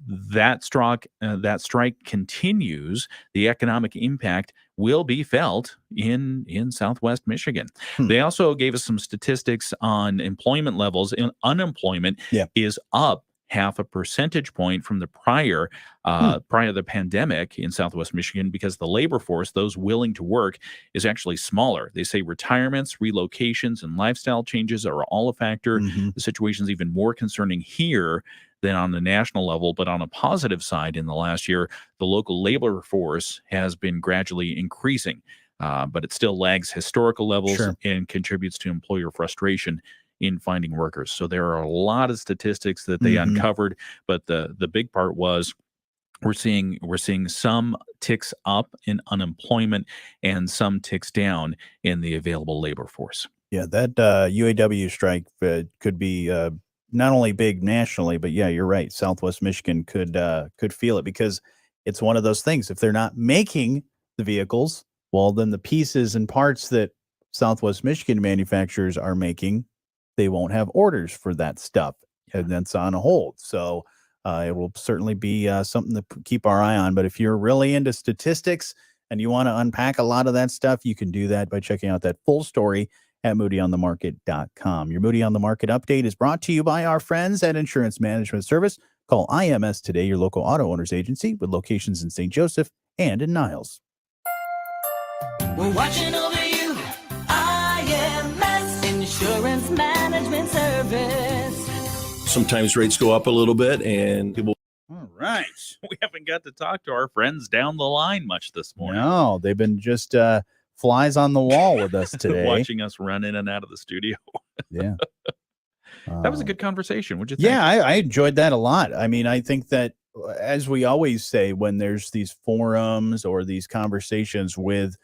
that strike continues, the economic impact will be felt in Southwest Michigan. They also gave us some statistics on employment levels. Unemployment is up 0.5 percentage point from the prior to the pandemic in Southwest Michigan, because the labor force, those willing to work, is actually smaller. They say retirements, relocations, and lifestyle changes are all a factor. The situation's even more concerning here than on the national level. But on a positive side, in the last year, the local labor force has been gradually increasing, but it still lags historical levels and contributes to employer frustration in finding workers. So there are a lot of statistics that they uncovered, but the big part was we're seeing some ticks up in unemployment and some ticks down in the available labor force. Yeah, that UAW strike could be not only big nationally, but yeah, you're right. Southwest Michigan could feel it, because it's one of those things. If they're not making the vehicles, Well, then the pieces and parts that Southwest Michigan manufacturers are making, they won't have orders for that stuff, and that's on a hold. So it will certainly be something to keep our eye on. But if you're really into statistics and you want to unpack a lot of that stuff, you can do that by checking out that full story at moodyonthemarket.com. Your Moody on the Market update is brought to you by our friends at Insurance Management Service. Call IMS today, your local auto owners agency with locations in St. Joseph and in Niles. We're watching over you. IMS Insurance Management Service. Sometimes rates go up a little bit and people. All right. We haven't got to talk to our friends down the line much this morning. No, they've been just flies on the wall with us today. Watching us run in and out of the studio. Yeah. That was a good conversation. What'd you think? Yeah, I enjoyed that a lot. I mean, I think that, as we always say, when there's these forums or these conversations with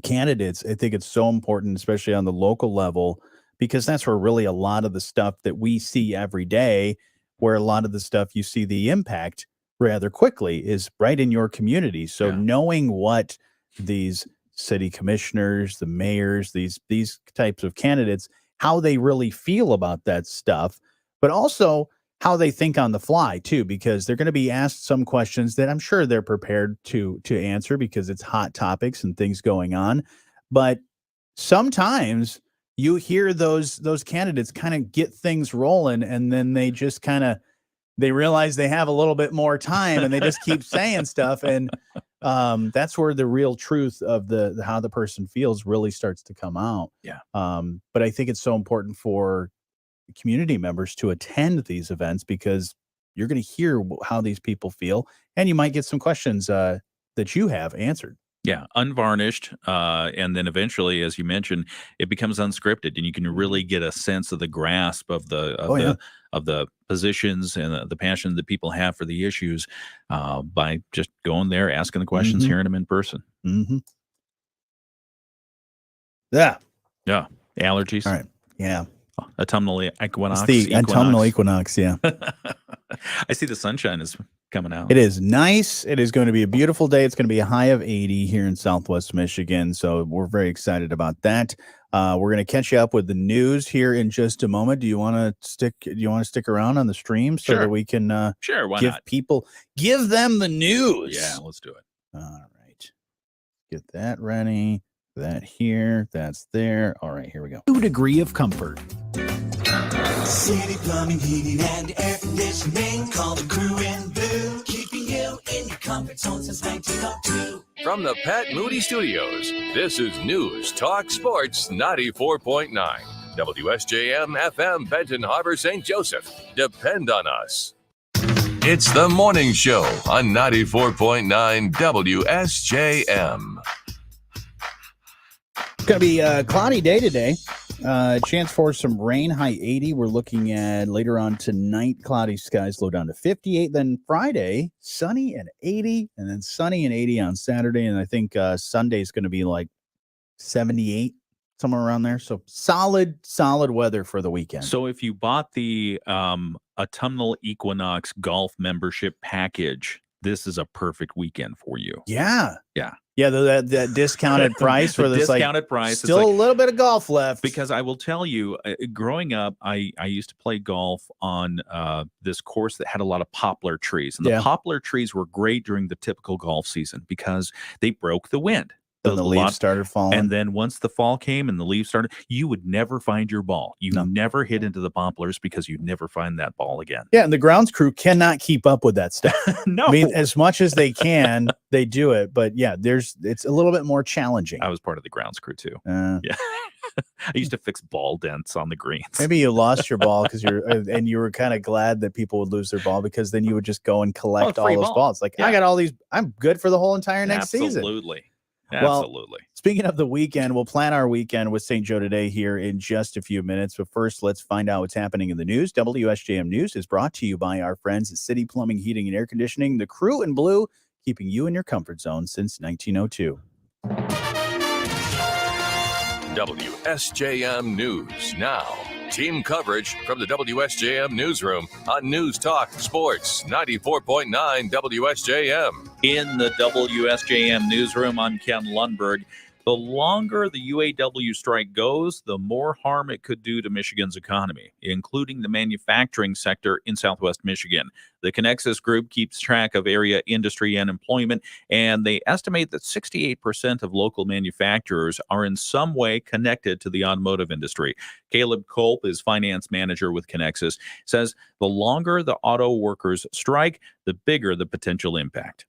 candidates, I think it's so important, especially on the local level, because that's where really a lot of the stuff that we see every day, where a lot of the stuff you see the impact rather quickly, is right in your community. So knowing what these city commissioners, the mayors, these types of candidates, how they really feel about that stuff, but also how they think on the fly too, because they're going to be asked some questions that I'm sure they're prepared to answer because it's hot topics and things going on. But sometimes you hear those candidates kind of get things rolling, and then they just they realize they have a little bit more time, and they just keep saying stuff. And that's where the real truth of the how the person feels really starts to come out. Yeah. But I think it's so important for community members to attend these events, because you're going to hear how these people feel, and you might get some questions that you have answered. Yeah, unvarnished, and then eventually, as you mentioned, it becomes unscripted, and you can really get a sense of the grasp of the positions and the passion that people have for the issues by just going there, asking the questions, hearing them in person. Mm-hmm. Yeah. Yeah. Allergies. All right. Yeah. Autumnal equinox. It's the autumnal equinox. Yeah. I see the sunshine is coming out. It is nice. It is going to be a beautiful day. It's going to be a high of 80 here in Southwest Michigan. So we're very excited about that. We're going to catch you up with the news here in just a moment. Do you want to stick around on the stream so that we can why give them the news? Yeah, let's do it. All right. Get that ready. That here. That's there. All right, here we go. 2 degree of comfort. City Plumbing, Heating, and Air Conditioning. Call the crew in blue, keeping you in your comfort zone since 1902. From the Pat Moody Studios, this is News Talk Sports 94.9. WSJM FM, Benton Harbor, St. Joseph. Depend on us. It's the morning show on 94.9 WSJM. It's going to be a cloudy day today. Chance for some rain, high 80. We're looking at later on tonight, cloudy skies, low down to 58. Then Friday, sunny and 80, and then sunny and 80 on Saturday. And I think Sunday is going to be like 78, somewhere around there. So solid weather for the weekend. So if you bought the autumnal equinox golf membership package, this is a perfect weekend for you. Yeah. Yeah. Yeah, that discounted price for this discounted price. Still a little bit of golf left. Because I will tell you, growing up, I used to play golf on this course that had a lot of poplar trees. And the poplar trees were great during the typical golf season because they broke the wind. Then the leaves started falling. And then once the fall came and the leaves started, you would never find your ball. You never hit into the poplars because you'd never find that ball again. Yeah, and the grounds crew cannot keep up with that stuff. No. I mean, as much as they can, they do it. But yeah, it's a little bit more challenging. I was part of the grounds crew too. Yeah. I used to fix ball dents on the greens. Maybe you lost your ball because you were kind of glad that people would lose their ball, because then you would just go and collect all those balls. Like, I got all these. I'm good for the whole entire next season. Absolutely. Well, speaking of the weekend, we'll plan our weekend with St. Joe today here in just a few minutes. But first, let's find out what's happening in the news. WSJM News is brought to you by our friends at City Plumbing, Heating, and Air Conditioning, the crew in blue, keeping you in your comfort zone since 1902. WSJM News now. Team coverage from the WSJM newsroom on News Talk Sports 94.9 WSJM. In the WSJM newsroom, I'm Ken Lundberg. The longer the UAW strike goes, the more harm it could do to Michigan's economy, including the manufacturing sector in Southwest Michigan. The Connexus Group keeps track of area industry and employment, and they estimate that 68% of local manufacturers are in some way connected to the automotive industry. Caleb Culp is finance manager with Connexus, says the longer the auto workers strike, the bigger the potential impact.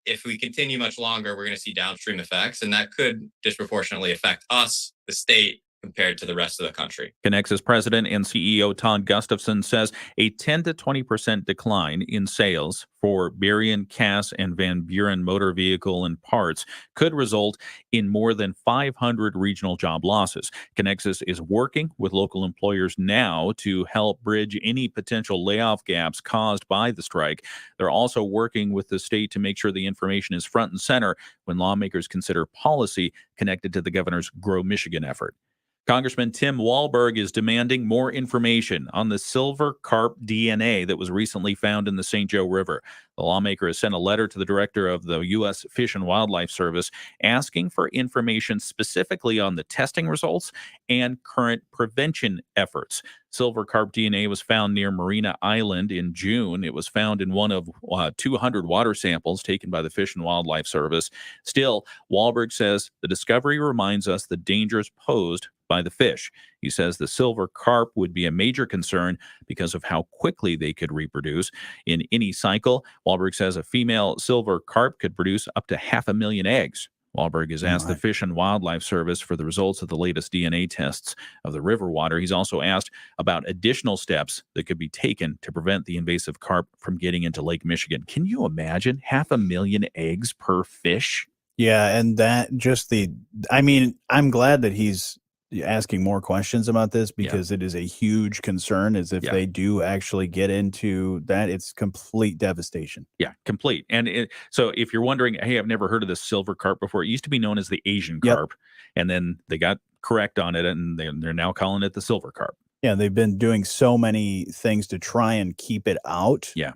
If we continue much longer, we're going to see downstream effects, and that could disproportionately affect us, the state, compared to the rest of the country. Connexus president and CEO Todd Gustafson says a 10 to 20% decline in sales for Berrien, Cass, and Van Buren motor vehicle and parts could result in more than 500 regional job losses. Connexus is working with local employers now to help bridge any potential layoff gaps caused by the strike. They're also working with the state to make sure the information is front and center when lawmakers consider policy connected to the governor's Grow Michigan effort. Congressman Tim Walberg is demanding more information on the silver carp DNA that was recently found in the St. Joe River. The lawmaker has sent a letter to the director of the U.S. Fish and Wildlife Service asking for information specifically on the testing results and current prevention efforts. Silver carp DNA was found near Marina Island in June. It was found in one of 200 water samples taken by the Fish and Wildlife Service. Still, Walberg says the discovery reminds us the dangers posed by the fish. He says the silver carp would be a major concern because of how quickly they could reproduce. In any cycle, Walberg says a female silver carp could produce up to 500,000 eggs. Walberg has asked the Fish and Wildlife Service for the results of the latest DNA tests of the river water. He's also asked about additional steps that could be taken to prevent the invasive carp from getting into Lake Michigan. Can you imagine 500,000 eggs per fish? Yeah, and that just I'm glad that he's asking more questions about this because it is a huge concern as if they do actually get into that, it's complete devastation. Yeah, complete. And so if you're wondering, hey, I've never heard of this silver carp before. It used to be known as the Asian carp, and then they got correct on it, and they're now calling it the silver carp. Yeah, they've been doing so many things to try and keep it out. Yeah.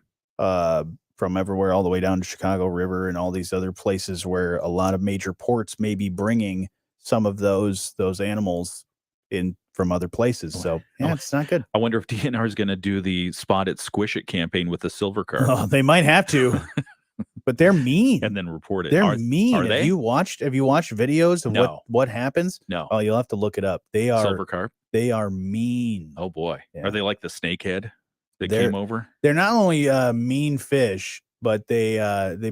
From everywhere all the way down to Chicago River and all these other places where a lot of major ports may be bringing some of those animals in from other places. So it's not good. I wonder if DNR is going to do the Spot It, Squish It campaign with the silver carp. Oh, they might have to, but they're mean. And then report it. They're mean. Are they? Have you watched videos of what happens? No. Oh, you'll have to look it up. They are silver carp. They are mean. Oh boy. Yeah. Are they like the snakehead that They're came over? They're not only mean fish, but they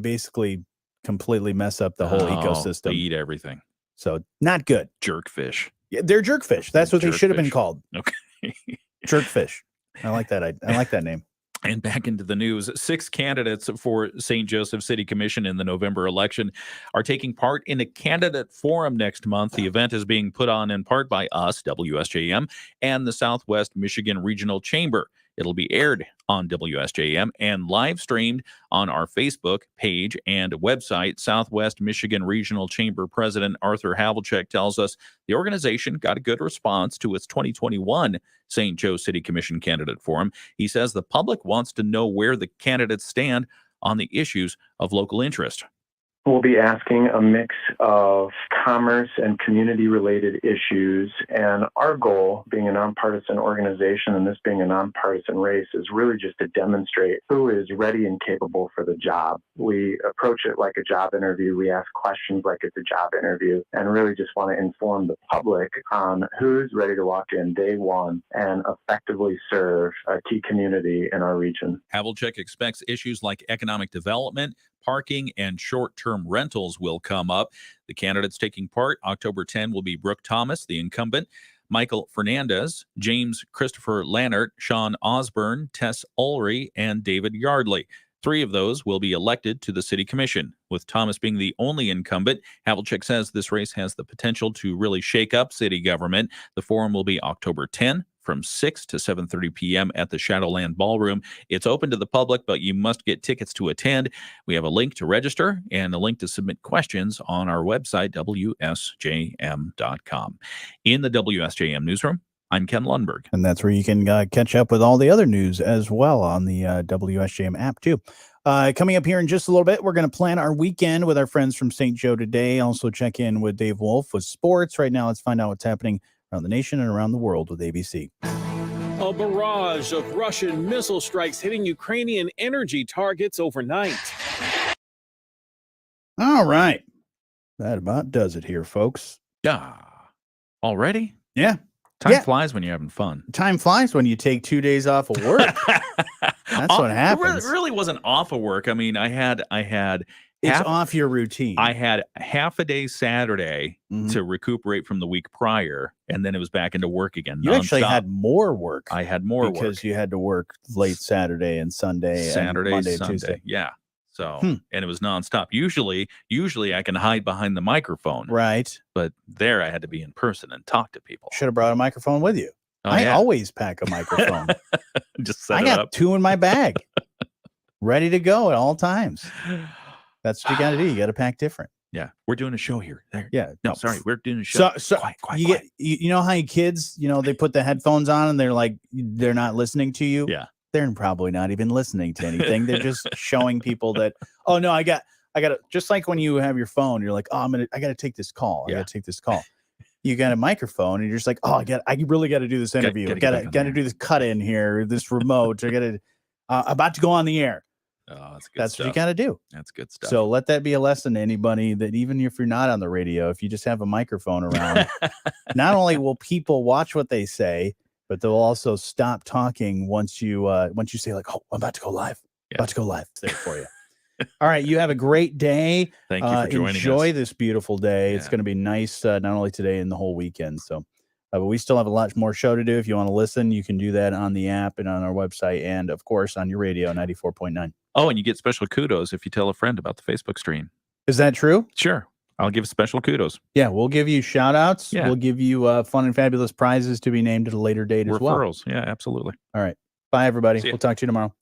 basically completely mess up the whole ecosystem. They eat everything. So not good. Jerkfish. Yeah, they're jerkfish. That's what they should have been called. Okay. Jerkfish. I like that. I like that name. And back into the news, 6 candidates for St. Joseph City Commission in the November election are taking part in a candidate forum next month. The event is being put on in part by us, WSJM, and the Southwest Michigan Regional Chamber. It'll be aired on WSJM and live streamed on our Facebook page and website. Southwest Michigan Regional Chamber President Arthur Havlicek tells us the organization got a good response to its 2021 St. Joe City Commission candidate forum. He says the public wants to know where the candidates stand on the issues of local interest. We'll be asking a mix of commerce and community-related issues, and our goal, being a nonpartisan organization and this being a nonpartisan race, is really just to demonstrate who is ready and capable for the job. We approach it like a job interview. We ask questions like it's a job interview, and really just want to inform the public on who's ready to walk in day one and effectively serve a key community in our region. Havlicek expects issues like economic development, parking, and short-term rentals will come up. The candidates taking part October 10 will be Brooke Thomas, the incumbent, Michael Fernandez, James Christopher Lannert, Sean Osborne, Tess Ulrey, and David Yardley. 3 of those will be elected to the city commission. With Thomas being the only incumbent, Havlicek says this race has the potential to really shake up city government. The forum will be October 10 from 6 to 7:30 p.m. at the Shadowland Ballroom. It's open to the public, but you must get tickets to attend. We have a link to register and a link to submit questions on our website, WSJM.com. In the WSJM newsroom, I'm Ken Lundberg. And that's where you can catch up with all the other news as well on the WSJM app, too. Coming up here in just a little bit, we're going to plan our weekend with our friends from St. Joe today. Also check in with Dave Wolf with sports. Right now, let's find out what's happening around the nation and around the world with ABC. A barrage of Russian missile strikes hitting Ukrainian energy targets overnight. All right. That about does it here, folks. Yeah. Already? Yeah. Time flies when you're having fun. Time flies when you take 2 days off of work. That's what happens. It really wasn't off of work. I mean, I had it's off your routine. I had half a day Saturday to recuperate from the week prior, and then it was back into work again. You actually had more work. I had more work because you had to work late Saturday and Sunday, Saturday, and Monday, Sunday. Tuesday. Yeah. So, and it was nonstop. Usually I can hide behind the microphone. Right. But there I had to be in person and talk to people. Should have brought a microphone with you. Oh, I yeah. always pack a microphone. Just set I it got up. 2 in my bag, ready to go at all times. That's what you got to do. You got to pack different. Yeah. We're doing a show here. There. Yeah. No, sorry. We're doing a show. So quiet. you know how you kids, they put the headphones on and they're like, they're not listening to you. Yeah. They're probably not even listening to anything. They're just showing people that, oh no, I got to, just like when you have your phone, you're like, oh, I got to take this call. I got to take this call. You got a microphone and you're just like, oh, I really got to do this interview. Got to do this cut in here, this remote. I got to, about to go on the air. Oh, that's good That's stuff. what you got to do. That's good stuff. So let that be a lesson to anybody that even if you're not on the radio, if you just have a microphone around, not only will people watch what they say, but they'll also stop talking once you say like, oh, I'm about to go live. About to go live. It's there for you. All right. You have a great day. Thank you for joining us. Enjoy this beautiful day. It's going to be nice, not only today and the whole weekend. So, but we still have a lot more show to do. If you want to listen, you can do that on the app and on our website. And of course on your radio, 94.9. Oh, and you get special kudos if you tell a friend about the Facebook stream. Is that true? Sure. I'll give special kudos. Yeah, we'll give you shout outs. Yeah. We'll give you fun and fabulous prizes to be named at a later date as well. Referrals. Yeah, absolutely. All right. Bye, everybody. See ya. We'll talk to you tomorrow.